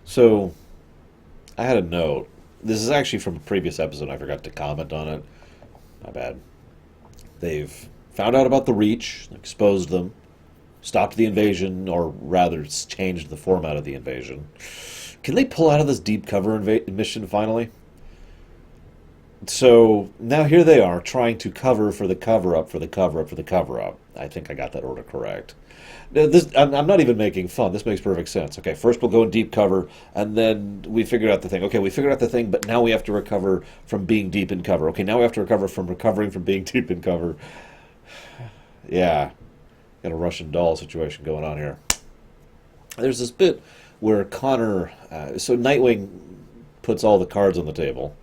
So, I had a note. This is actually from a previous episode. I forgot to comment on it. My bad. They've found out about the Reach, exposed them, stopped the invasion, or rather, changed the format of the invasion. Can they pull out of this deep cover mission finally? So now here they are trying to cover for the cover up for the cover up for the cover up. I think I got that order correct. Now, I'm not even making fun. This makes perfect sense. Okay, first we'll go in deep cover, and then we figured out the thing. Okay, we figured out the thing, but now we have to recover from being deep in cover. Okay, now we have to recover from recovering from being deep in cover. Yeah, got a Russian doll situation going on here. There's this bit where Connor, so Nightwing puts all the cards on the table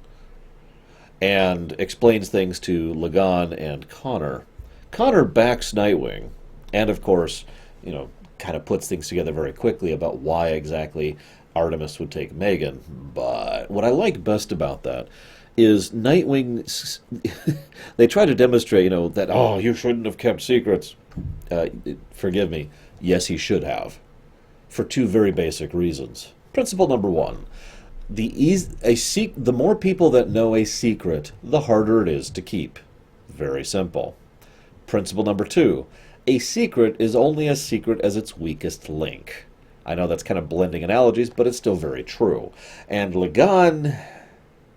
and explains things to Lagan and Connor. Connor backs Nightwing, and of course, kind of puts things together very quickly about why exactly Artemis would take Megan. But what I like best about that is Nightwing. They try to demonstrate, that you shouldn't have kept secrets. Uh, Forgive me. Yes, he should have, for two very basic reasons. Principle number one: the more people that know a secret, the harder it is to keep. Very simple. Principle number two: a secret is only as secret as its weakest link. I know that's kind of blending analogies, but it's still very true. And Lagan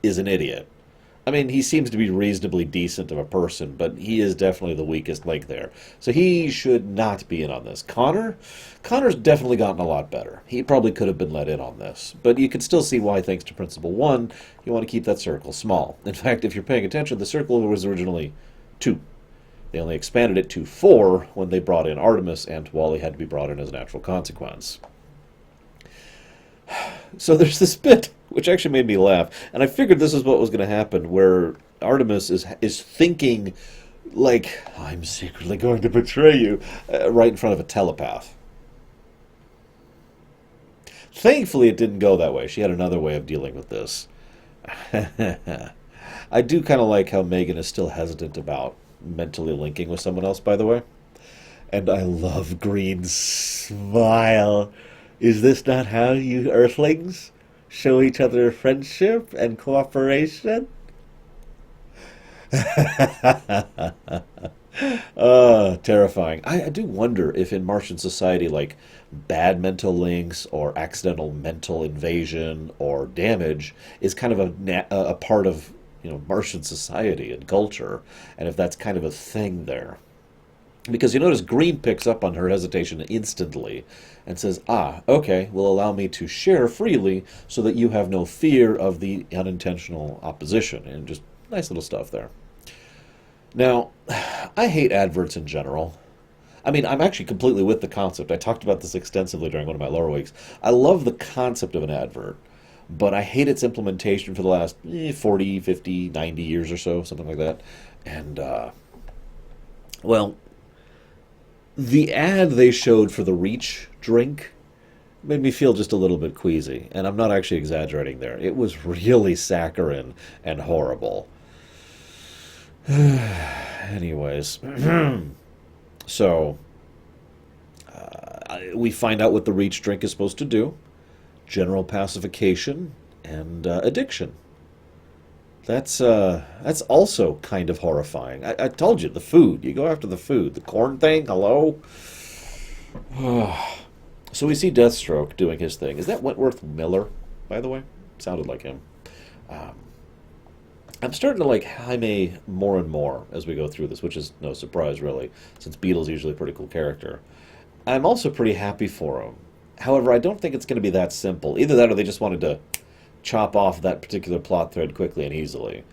is an idiot. I mean, he seems to be reasonably decent of a person, but he is definitely the weakest link there. So he should not be in on this. Connor's definitely gotten a lot better. He probably could have been let in on this. But you can still see why, thanks to Principle 1, you want to keep that circle small. In fact, if you're paying attention, the circle was originally 2. They only expanded it to 4 when they brought in Artemis, and Wally had to be brought in as a natural consequence. So there's this bit which actually made me laugh, and I figured this is what was going to happen, where Artemis is thinking like, I'm secretly going to betray you, right in front of a telepath. Thankfully, it didn't go that way. She had another way of dealing with this. I do kind of like how Megan is still hesitant about mentally linking with someone else, by the way. And I love Green's smile. Is this not how you Earthlings show each other friendship and cooperation? Terrifying. I do wonder if in Martian society, like bad mental links or accidental mental invasion or damage is kind of a part of Martian society and culture, and if that's kind of a thing there. Because you notice Green picks up on her hesitation instantly and says, okay, will allow me to share freely so that you have no fear of the unintentional opposition. And just nice little stuff there. Now, I hate adverts in general. I mean, I'm actually completely with the concept. I talked about this extensively during one of my lower weeks. I love the concept of an advert, but I hate its implementation for the last 40, 50, 90 years or so, something like that. And, well, the ad they showed for the Reach drink made me feel just a little bit queasy, and I'm not actually exaggerating there. It was really saccharine and horrible. Anyways, so we find out what the Reach drink is supposed to do: general pacification and addiction. That's also kind of horrifying. I told you, the food. You go after the food. The corn thing. Hello. So we see Deathstroke doing his thing. Is that Wentworth Miller, by the way? Sounded like him. Um, I'm starting to like Jaime more and more as we go through this, which is no surprise, really, since Beetle's usually a pretty cool character. I'm also pretty happy for him. However, I don't think it's going to be that simple. Either that or they just wanted to chop off that particular plot thread quickly and easily,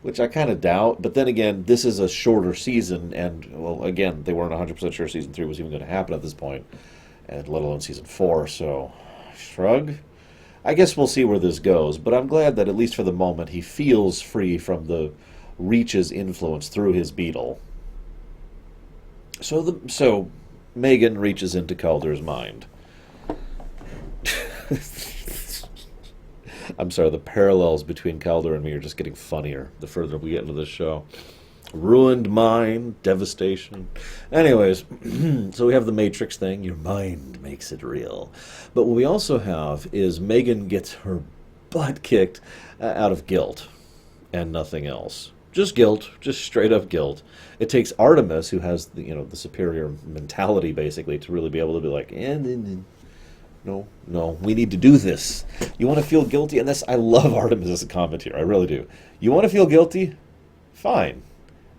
which I kind of doubt. But then again, this is a shorter season, and, well, again, they weren't 100% sure Season 3 was even going to happen at this point, and let alone Season 4, so shrug. I guess we'll see where this goes, but I'm glad that at least for the moment he feels free from the Reach's influence through his beetle. So Megan reaches into Calder's mind. I'm sorry, the parallels between Calder and me are just getting funnier the further we get into this show. Ruined mind, devastation. Anyways, so we have the Matrix thing. Your mind makes it real. But what we also have is Megan gets her butt kicked out of guilt and nothing else. Just guilt, just straight up guilt. It takes Artemis, who has the superior mentality, basically, to really be able to be like, no, no, we need to do this. You want to feel guilty? And this, I love Artemis as a commentator. I really do. You want to feel guilty? Fine.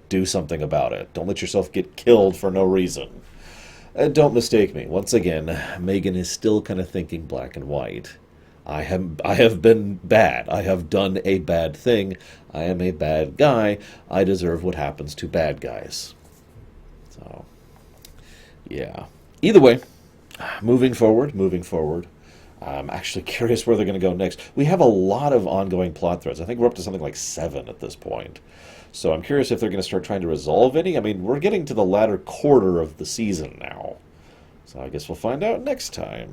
Do something about it. Don't let yourself get killed for no reason. Don't mistake me. Once again, Megan is still kind of thinking black and white. I have been bad. I have done a bad thing. I am a bad guy. I deserve what happens to bad guys. So, yeah. Either way, moving forward. I'm actually curious where they're going to go next. We have a lot of ongoing plot threads. I think we're up to something like 7 at this point. So I'm curious if they're going to start trying to resolve any. I mean, we're getting to the latter quarter of the season now. So I guess we'll find out next time.